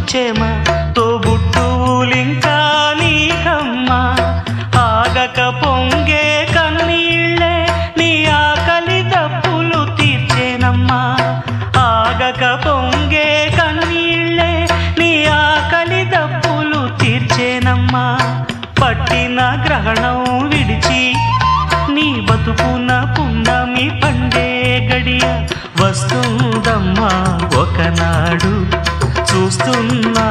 చెమ తోబుట్టువులింకా నీకమ్మ ఆగక పొంగే కన్నీళ్ళే నీ ఆకలి దప్పులు తీర్చేనమ్మా ఆగక పొంగే కన్నీళ్ళే నీ ఆకలి దప్పులు తీర్చేనమ్మా పట్టిన గ్రహణం విడిచి నీ బతుకున పున్నమి పండే గడియ వస్తుందమ్మా ఒకనాడు చూస్తున్నా